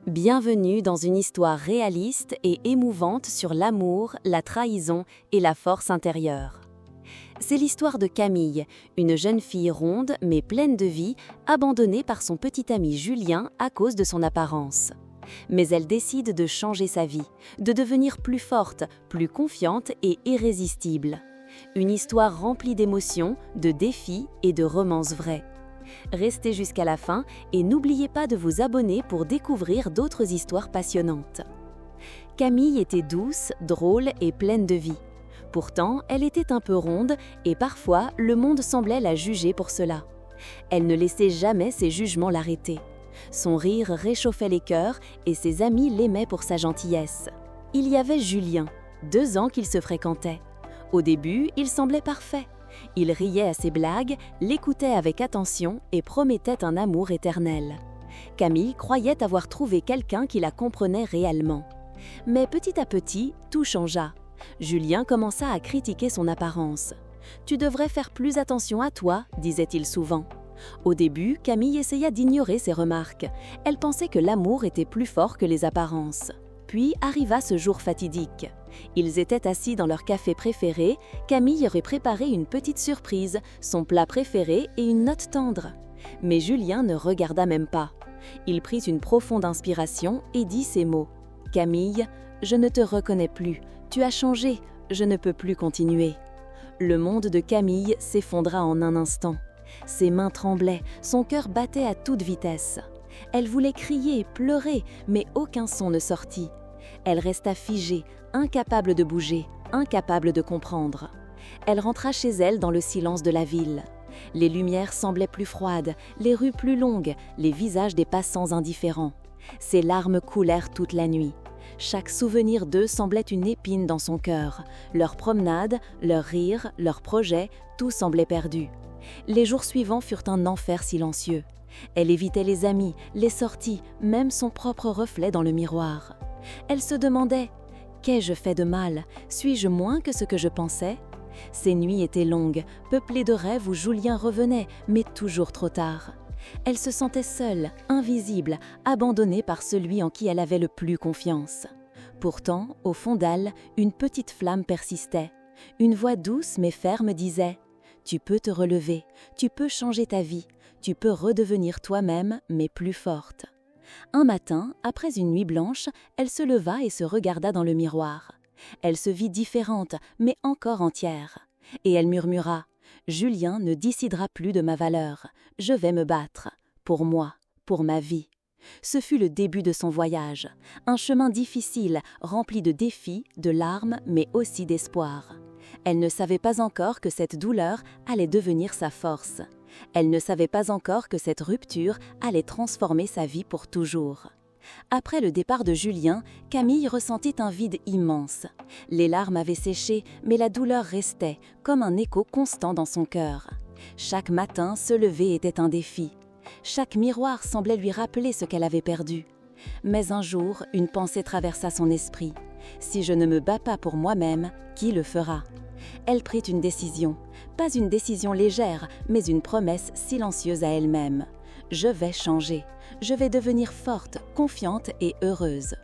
Bienvenue dans une histoire réaliste et émouvante sur l'amour, la trahison et la force intérieure. C'est l'histoire de Camille, une jeune fille ronde mais pleine de vie, abandonnée par son petit ami Julien à cause de son apparence. Mais elle décide de changer sa vie, de devenir plus forte, plus confiante et irrésistible. Une histoire remplie d'émotions, de défis et de romances vraies. Restez jusqu'à la fin et n'oubliez pas de vous abonner pour découvrir d'autres histoires passionnantes. Camille était douce, drôle et pleine de vie. Pourtant, elle était un peu ronde et parfois, le monde semblait la juger pour cela. Elle ne laissait jamais ses jugements l'arrêter. Son rire réchauffait les cœurs et ses amis l'aimaient pour sa gentillesse. Il y avait Julien, 2 ans qu'ils se fréquentaient. Au début, il semblait parfait. Il riait à ses blagues, l'écoutait avec attention et promettait un amour éternel. Camille croyait avoir trouvé quelqu'un qui la comprenait réellement. Mais petit à petit, tout changea. Julien commença à critiquer son apparence. « Tu devrais faire plus attention à toi », disait-il souvent. Au début, Camille essaya d'ignorer ces remarques. Elle pensait que l'amour était plus fort que les apparences. Puis arriva ce jour fatidique. Ils étaient assis dans leur café préféré. Camille aurait préparé une petite surprise, son plat préféré et une note tendre. Mais Julien ne regarda même pas. Il prit une profonde inspiration et dit ces mots. « Camille, je ne te reconnais plus. Tu as changé. Je ne peux plus continuer. » Le monde de Camille s'effondra en un instant. Ses mains tremblaient, son cœur battait à toute vitesse. Elle voulait crier, pleurer, mais aucun son ne sortit. Elle resta figée, incapable de bouger, incapable de comprendre. Elle rentra chez elle dans le silence de la ville. Les lumières semblaient plus froides, les rues plus longues, les visages des passants indifférents. Ses larmes coulèrent toute la nuit. Chaque souvenir d'eux semblait une épine dans son cœur. Leurs promenades, leurs rires, leurs projets, tout semblait perdu. Les jours suivants furent un enfer silencieux. Elle évitait les amis, les sorties, même son propre reflet dans le miroir. Elle se demandait « Qu'ai-je fait de mal? Suis-je moins que ce que je pensais ?» Ces nuits étaient longues, peuplées de rêves où Julien revenait, mais toujours trop tard. Elle se sentait seule, invisible, abandonnée par celui en qui elle avait le plus confiance. Pourtant, au fond d'elle, une petite flamme persistait. Une voix douce mais ferme disait « Tu peux te relever, tu peux changer ta vie, tu peux redevenir toi-même, mais plus forte. » Un matin, après une nuit blanche, elle se leva et se regarda dans le miroir. Elle se vit différente, mais encore entière. Et elle murmura « Julien ne décidera plus de ma valeur. Je vais me battre. Pour moi, pour ma vie. » Ce fut le début de son voyage. Un chemin difficile, rempli de défis, de larmes, mais aussi d'espoir. Elle ne savait pas encore que cette douleur allait devenir sa force. Elle ne savait pas encore que cette rupture allait transformer sa vie pour toujours. Après le départ de Julien, Camille ressentit un vide immense. Les larmes avaient séché, mais la douleur restait, comme un écho constant dans son cœur. Chaque matin, se lever était un défi. Chaque miroir semblait lui rappeler ce qu'elle avait perdu. Mais un jour, une pensée traversa son esprit. « Si je ne me bats pas pour moi-même, qui le fera ?» Elle prit une décision. Pas une décision légère, mais une promesse silencieuse à elle-même. « Je vais changer. Je vais devenir forte, confiante et heureuse. »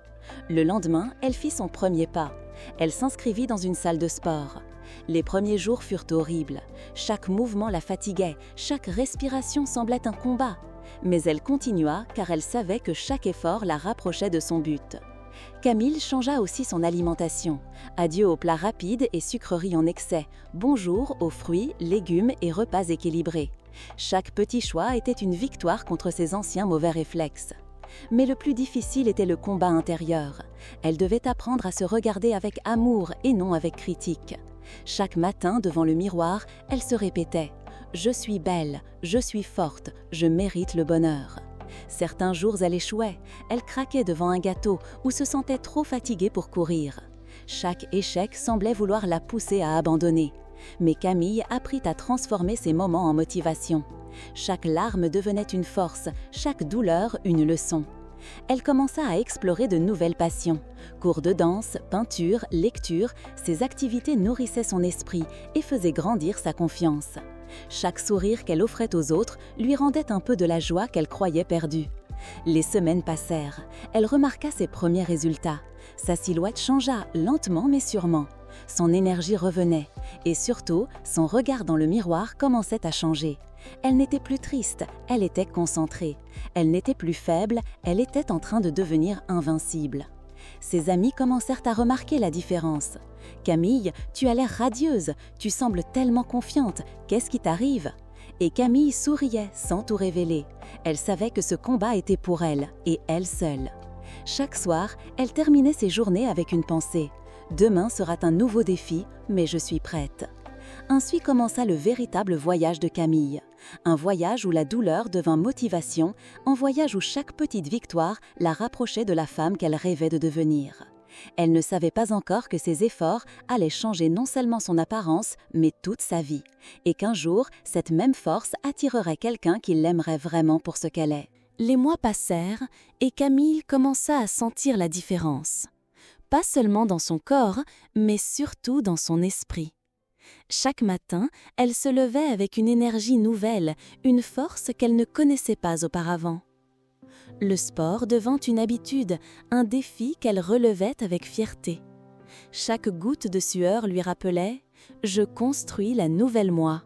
Le lendemain, elle fit son premier pas. Elle s'inscrivit dans une salle de sport. Les premiers jours furent horribles. Chaque mouvement la fatiguait, chaque respiration semblait un combat. Mais elle continua car elle savait que chaque effort la rapprochait de son but. Camille changea aussi son alimentation. Adieu aux plats rapides et sucreries en excès. Bonjour aux fruits, légumes et repas équilibrés. Chaque petit choix était une victoire contre ses anciens mauvais réflexes. Mais le plus difficile était le combat intérieur. Elle devait apprendre à se regarder avec amour et non avec critique. Chaque matin, devant le miroir, elle se répétait « Je suis belle, je suis forte, je mérite le bonheur ». Certains jours, elle échouait. Elle craquait devant un gâteau ou se sentait trop fatiguée pour courir. Chaque échec semblait vouloir la pousser à abandonner. Mais Camille apprit à transformer ces moments en motivation. Chaque larme devenait une force, chaque douleur une leçon. Elle commença à explorer de nouvelles passions. Cours de danse, peinture, lecture, ces activités nourrissaient son esprit et faisaient grandir sa confiance. Chaque sourire qu'elle offrait aux autres lui rendait un peu de la joie qu'elle croyait perdue. Les semaines passèrent. Elle remarqua ses premiers résultats. Sa silhouette changea lentement mais sûrement. Son énergie revenait et surtout, son regard dans le miroir commençait à changer. Elle n'était plus triste, elle était concentrée. Elle n'était plus faible, elle était en train de devenir invincible. Ses amis commencèrent à remarquer la différence. « Camille, tu as l'air radieuse, tu sembles tellement confiante, qu'est-ce qui t'arrive ?» Et Camille souriait sans tout révéler. Elle savait que ce combat était pour elle, et elle seule. Chaque soir, elle terminait ses journées avec une pensée. « Demain sera un nouveau défi, mais je suis prête. » Ainsi commença le véritable voyage de Camille. Un voyage où la douleur devint motivation, un voyage où chaque petite victoire la rapprochait de la femme qu'elle rêvait de devenir. Elle ne savait pas encore que ses efforts allaient changer non seulement son apparence, mais toute sa vie, et qu'un jour, cette même force attirerait quelqu'un qui l'aimerait vraiment pour ce qu'elle est. Les mois passèrent et Camille commença à sentir la différence. Pas seulement dans son corps, mais surtout dans son esprit. Chaque matin, elle se levait avec une énergie nouvelle, une force qu'elle ne connaissait pas auparavant. Le sport devint une habitude, un défi qu'elle relevait avec fierté. Chaque goutte de sueur lui rappelait « Je construis la nouvelle moi ».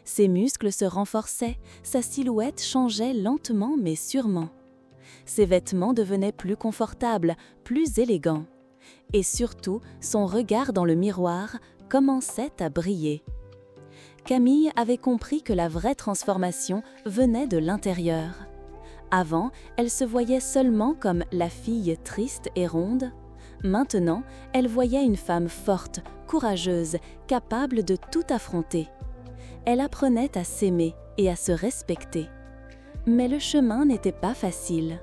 Ses muscles se renforçaient, sa silhouette changeait lentement mais sûrement. Ses vêtements devenaient plus confortables, plus élégants. Et surtout, son regard dans le miroir commençait à briller. Camille avait compris que la vraie transformation venait de l'intérieur. Avant, elle se voyait seulement comme la fille triste et ronde. Maintenant, elle voyait une femme forte, courageuse, capable de tout affronter. Elle apprenait à s'aimer et à se respecter. Mais le chemin n'était pas facile.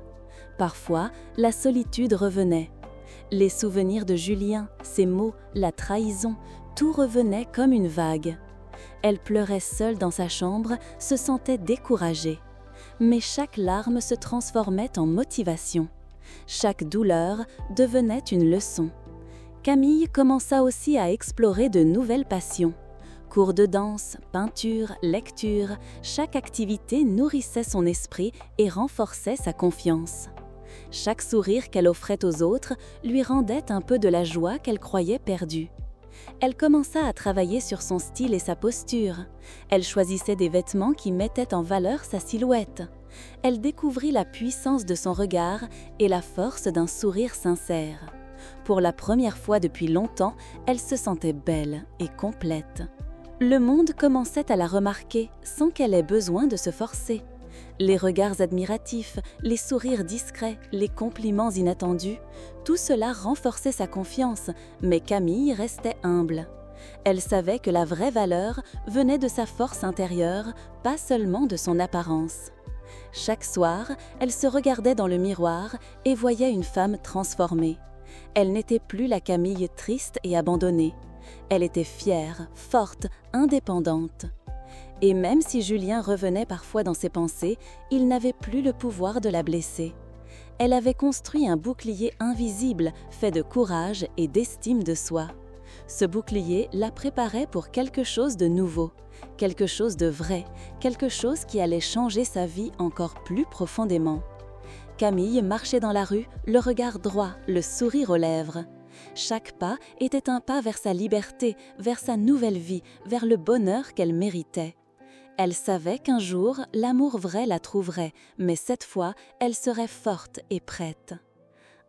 Parfois, la solitude revenait. Les souvenirs de Julien, ses mots, la trahison, tout revenait comme une vague. Elle pleurait seule dans sa chambre, se sentait découragée. Mais chaque larme se transformait en motivation. Chaque douleur devenait une leçon. Camille commença aussi à explorer de nouvelles passions. Cours de danse, peinture, lecture, chaque activité nourrissait son esprit et renforçait sa confiance. Chaque sourire qu'elle offrait aux autres lui rendait un peu de la joie qu'elle croyait perdue. Elle commença à travailler sur son style et sa posture. Elle choisissait des vêtements qui mettaient en valeur sa silhouette. Elle découvrit la puissance de son regard et la force d'un sourire sincère. Pour la première fois depuis longtemps, elle se sentait belle et complète. Le monde commençait à la remarquer sans qu'elle ait besoin de se forcer. Les regards admiratifs, les sourires discrets, les compliments inattendus, tout cela renforçait sa confiance, mais Camille restait humble. Elle savait que la vraie valeur venait de sa force intérieure, pas seulement de son apparence. Chaque soir, elle se regardait dans le miroir et voyait une femme transformée. Elle n'était plus la Camille triste et abandonnée. Elle était fière, forte, indépendante. Et même si Julien revenait parfois dans ses pensées, il n'avait plus le pouvoir de la blesser. Elle avait construit un bouclier invisible fait de courage et d'estime de soi. Ce bouclier la préparait pour quelque chose de nouveau, quelque chose de vrai, quelque chose qui allait changer sa vie encore plus profondément. Camille marchait dans la rue, le regard droit, le sourire aux lèvres. Chaque pas était un pas vers sa liberté, vers sa nouvelle vie, vers le bonheur qu'elle méritait. Elle savait qu'un jour, l'amour vrai la trouverait, mais cette fois, elle serait forte et prête.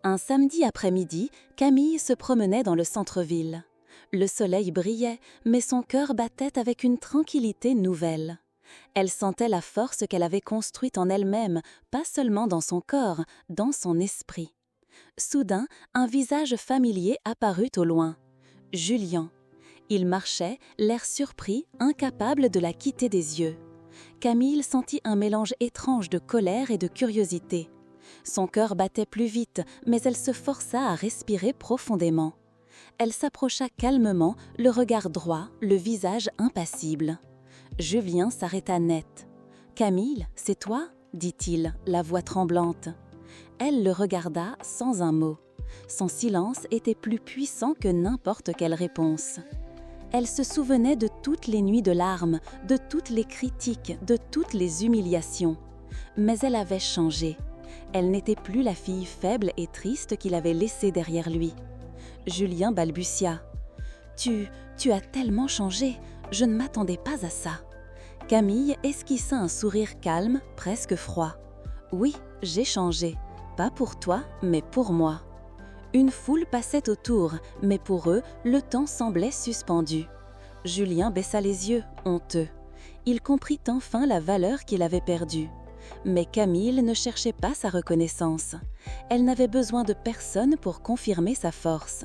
Un samedi après-midi, Camille se promenait dans le centre-ville. Le soleil brillait, mais son cœur battait avec une tranquillité nouvelle. Elle sentait la force qu'elle avait construite en elle-même, pas seulement dans son corps, dans son esprit. Soudain, un visage familier apparut au loin. Julien. Il marchait, l'air surpris, incapable de la quitter des yeux. Camille sentit un mélange étrange de colère et de curiosité. Son cœur battait plus vite, mais elle se força à respirer profondément. Elle s'approcha calmement, le regard droit, le visage impassible. Julien s'arrêta net. « Camille, c'est toi ?» dit-il, la voix tremblante. Elle le regarda sans un mot. Son silence était plus puissant que n'importe quelle réponse. Elle se souvenait de toutes les nuits de larmes, de toutes les critiques, de toutes les humiliations. Mais elle avait changé. Elle n'était plus la fille faible et triste qu'il avait laissée derrière lui. Julien balbutia. « Tu as tellement changé, je ne m'attendais pas à ça. » Camille esquissa un sourire calme, presque froid. « Oui, j'ai changé. Pas pour toi, mais pour moi. » Une foule passait autour, mais pour eux, le temps semblait suspendu. Julien baissa les yeux, honteux. Il comprit enfin la valeur qu'il avait perdue. Mais Camille ne cherchait pas sa reconnaissance. Elle n'avait besoin de personne pour confirmer sa force.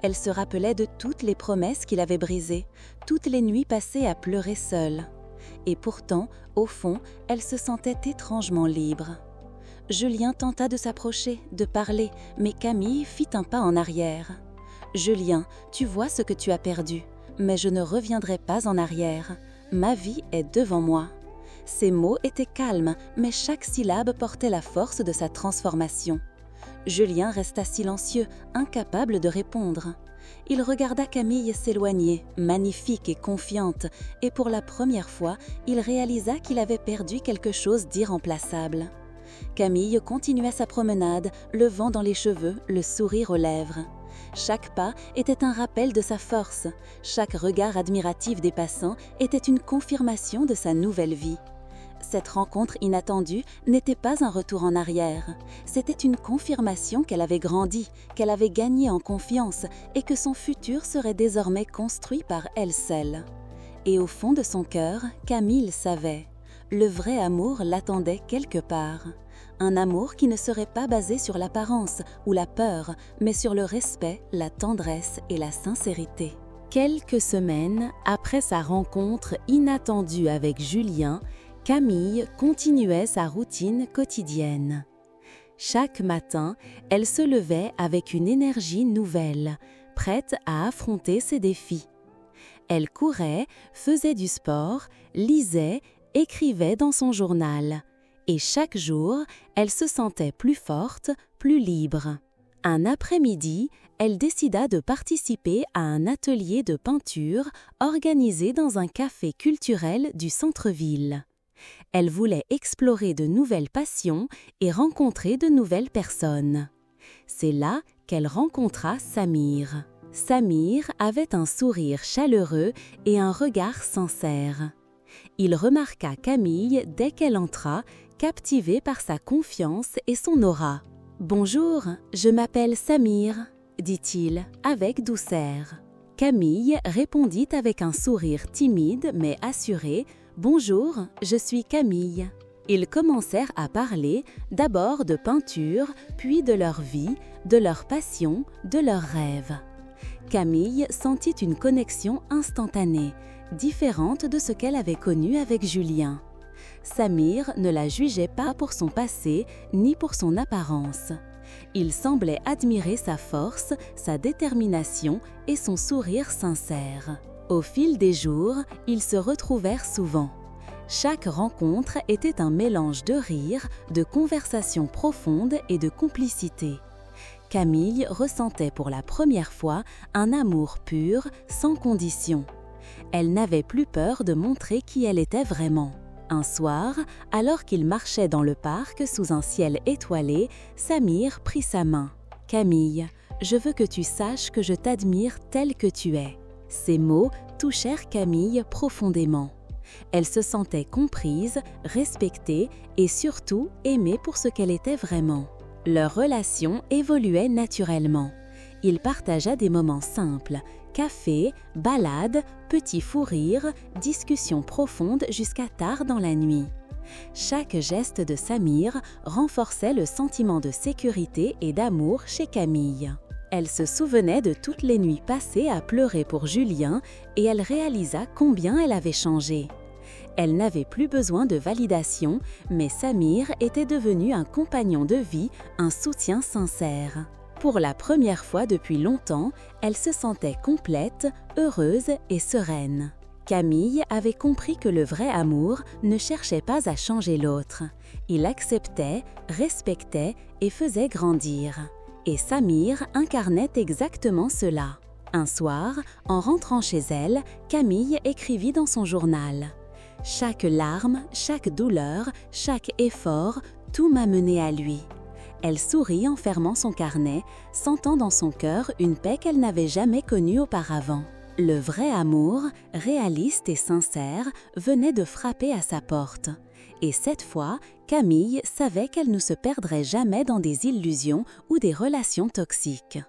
Elle se rappelait de toutes les promesses qu'il avait brisées, toutes les nuits passées à pleurer seule. Et pourtant, au fond, elle se sentait étrangement libre. Julien tenta de s'approcher, de parler, mais Camille fit un pas en arrière. « Julien, tu vois ce que tu as perdu, mais je ne reviendrai pas en arrière. Ma vie est devant moi. » Ces mots étaient calmes, mais chaque syllabe portait la force de sa transformation. Julien resta silencieux, incapable de répondre. Il regarda Camille s'éloigner, magnifique et confiante, et pour la première fois, il réalisa qu'il avait perdu quelque chose d'irremplaçable. Camille continuait sa promenade, le vent dans les cheveux, le sourire aux lèvres. Chaque pas était un rappel de sa force, chaque regard admiratif des passants était une confirmation de sa nouvelle vie. Cette rencontre inattendue n'était pas un retour en arrière, c'était une confirmation qu'elle avait grandi, qu'elle avait gagné en confiance et que son futur serait désormais construit par elle seule. Et au fond de son cœur, Camille savait. Le vrai amour l'attendait quelque part. Un amour qui ne serait pas basé sur l'apparence ou la peur, mais sur le respect, la tendresse et la sincérité. Quelques semaines après sa rencontre inattendue avec Julien, Camille continuait sa routine quotidienne. Chaque matin, elle se levait avec une énergie nouvelle, prête à affronter ses défis. Elle courait, faisait du sport, lisait, écrivait dans son journal. Et chaque jour, elle se sentait plus forte, plus libre. Un après-midi, elle décida de participer à un atelier de peinture organisé dans un café culturel du centre-ville. Elle voulait explorer de nouvelles passions et rencontrer de nouvelles personnes. C'est là qu'elle rencontra Samir. Samir avait un sourire chaleureux et un regard sincère. Il remarqua Camille dès qu'elle entra, captivé par sa confiance et son aura. « Bonjour, je m'appelle Samir », dit-il avec douceur. Camille répondit avec un sourire timide mais assuré « Bonjour, je suis Camille ». Ils commencèrent à parler d'abord de peinture, puis de leur vie, de leur passion, de leurs rêves. Camille sentit une connexion instantanée, différente de ce qu'elle avait connu avec Julien. Samir ne la jugeait pas pour son passé ni pour son apparence. Il semblait admirer sa force, sa détermination et son sourire sincère. Au fil des jours, ils se retrouvèrent souvent. Chaque rencontre était un mélange de rires, de conversations profondes et de complicité. Camille ressentait pour la première fois un amour pur, sans condition. Elle n'avait plus peur de montrer qui elle était vraiment. Un soir, alors qu'ils marchaient dans le parc sous un ciel étoilé, Samir prit sa main. « Camille, je veux que tu saches que je t'admire telle que tu es. » Ces mots touchèrent Camille profondément. Elle se sentait comprise, respectée et surtout aimée pour ce qu'elle était vraiment. Leur relation évoluait naturellement. Il partagea des moments simples, café, balades, petits fous rires, discussions profondes jusqu'à tard dans la nuit. Chaque geste de Samir renforçait le sentiment de sécurité et d'amour chez Camille. Elle se souvenait de toutes les nuits passées à pleurer pour Julien et elle réalisa combien elle avait changé. Elle n'avait plus besoin de validation, mais Samir était devenu un compagnon de vie, un soutien sincère. Pour la première fois depuis longtemps, elle se sentait complète, heureuse et sereine. Camille avait compris que le vrai amour ne cherchait pas à changer l'autre. Il acceptait, respectait et faisait grandir. Et Samir incarnait exactement cela. Un soir, en rentrant chez elle, Camille écrivit dans son journal « Chaque larme, chaque douleur, chaque effort, Tout m'a menée à lui. Elle sourit en fermant son carnet, sentant dans son cœur une paix qu'elle n'avait jamais connue auparavant. Le vrai amour, réaliste et sincère, venait de frapper à sa porte. Et cette fois, Camille savait qu'elle ne se perdrait jamais dans des illusions ou des relations toxiques.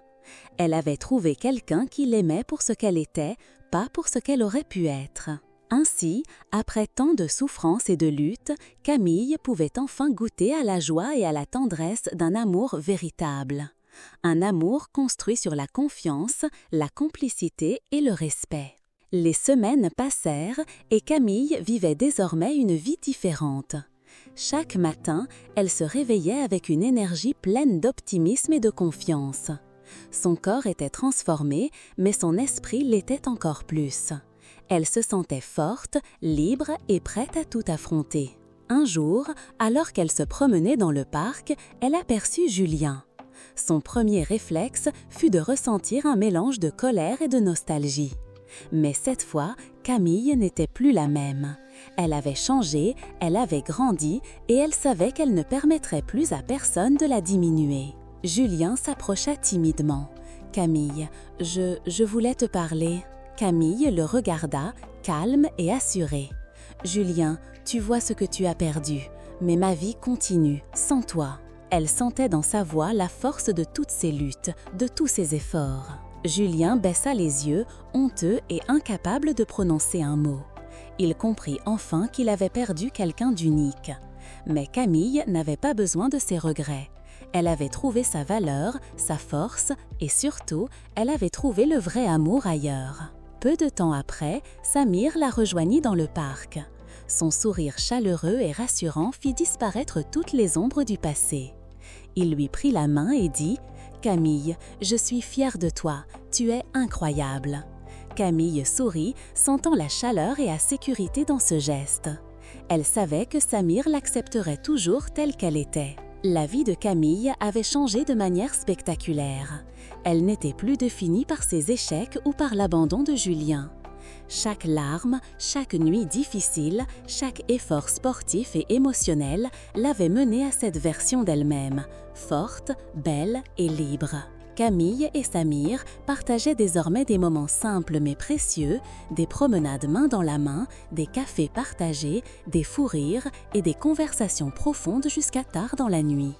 Elle avait trouvé quelqu'un qui l'aimait pour ce qu'elle était, pas pour ce qu'elle aurait pu être. Ainsi, après tant de souffrances et de luttes, Camille pouvait enfin goûter à la joie et à la tendresse d'un amour véritable. Un amour construit sur la confiance, la complicité et le respect. Les semaines passèrent et Camille vivait désormais une vie différente. Chaque matin, elle se réveillait avec une énergie pleine d'optimisme et de confiance. Son corps était transformé, mais son esprit l'était encore plus. Elle se sentait forte, libre et prête à tout affronter. Un jour, alors qu'elle se promenait dans le parc, elle aperçut Julien. Son premier réflexe fut de ressentir un mélange de colère et de nostalgie. Mais cette fois, Camille n'était plus la même. Elle avait changé, elle avait grandi et elle savait qu'elle ne permettrait plus à personne de la diminuer. Julien s'approcha timidement. « Camille, je voulais te parler. » Camille le regarda, calme et assurée. « Julien, tu vois ce que tu as perdu, mais ma vie continue, sans toi. » Elle sentait dans sa voix la force de toutes ses luttes, de tous ses efforts. Julien baissa les yeux, honteux et incapable de prononcer un mot. Il comprit enfin qu'il avait perdu quelqu'un d'unique. Mais Camille n'avait pas besoin de ses regrets. Elle avait trouvé sa valeur, sa force et surtout, elle avait trouvé le vrai amour ailleurs. Peu de temps après, Samir la rejoignit dans le parc. Son sourire chaleureux et rassurant fit disparaître toutes les ombres du passé. Il lui prit la main et dit « Camille, je suis fière de toi, tu es incroyable. » Camille sourit, sentant la chaleur et la sécurité dans ce geste. Elle savait que Samir l'accepterait toujours telle qu'elle était. La vie de Camille avait changé de manière spectaculaire. Elle n'était plus définie par ses échecs ou par l'abandon de Julien. Chaque larme, chaque nuit difficile, chaque effort sportif et émotionnel l'avait menée à cette version d'elle-même, forte, belle et libre. Camille et Samir partageaient désormais des moments simples mais précieux, des promenades main dans la main, des cafés partagés, des fous rires et des conversations profondes jusqu'à tard dans la nuit.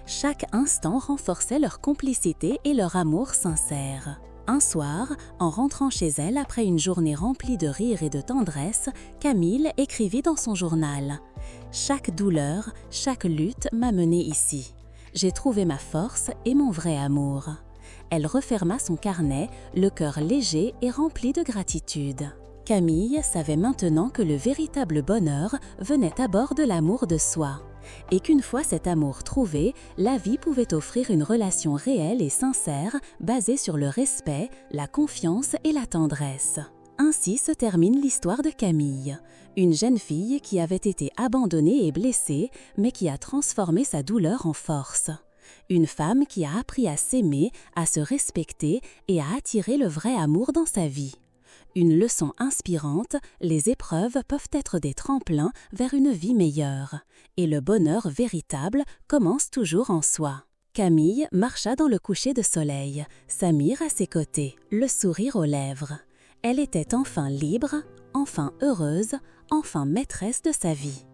Chaque instant renforçait leur complicité et leur amour sincère. Un soir, en rentrant chez elle après une journée remplie de rire et de tendresse, Camille écrivit dans son journal « Chaque douleur, chaque lutte m'a menée ici. J'ai trouvé ma force et mon vrai amour. » Elle referma son carnet, le cœur léger et rempli de gratitude. Camille savait maintenant que le véritable bonheur venait à bord de l'amour de soi. Et qu'une fois cet amour trouvé, la vie pouvait offrir une relation réelle et sincère basée sur le respect, la confiance et la tendresse. Ainsi se termine l'histoire de Camille, une jeune fille qui avait été abandonnée et blessée, mais qui a transformé sa douleur en force. Une femme qui a appris à s'aimer, à se respecter et à attirer le vrai amour dans sa vie. Une leçon inspirante, les épreuves peuvent être des tremplins vers une vie meilleure. Et le bonheur véritable commence toujours en soi. Camille marcha dans le coucher de soleil, Samir à ses côtés, le sourire aux lèvres. Elle était enfin libre, enfin heureuse, enfin maîtresse de sa vie.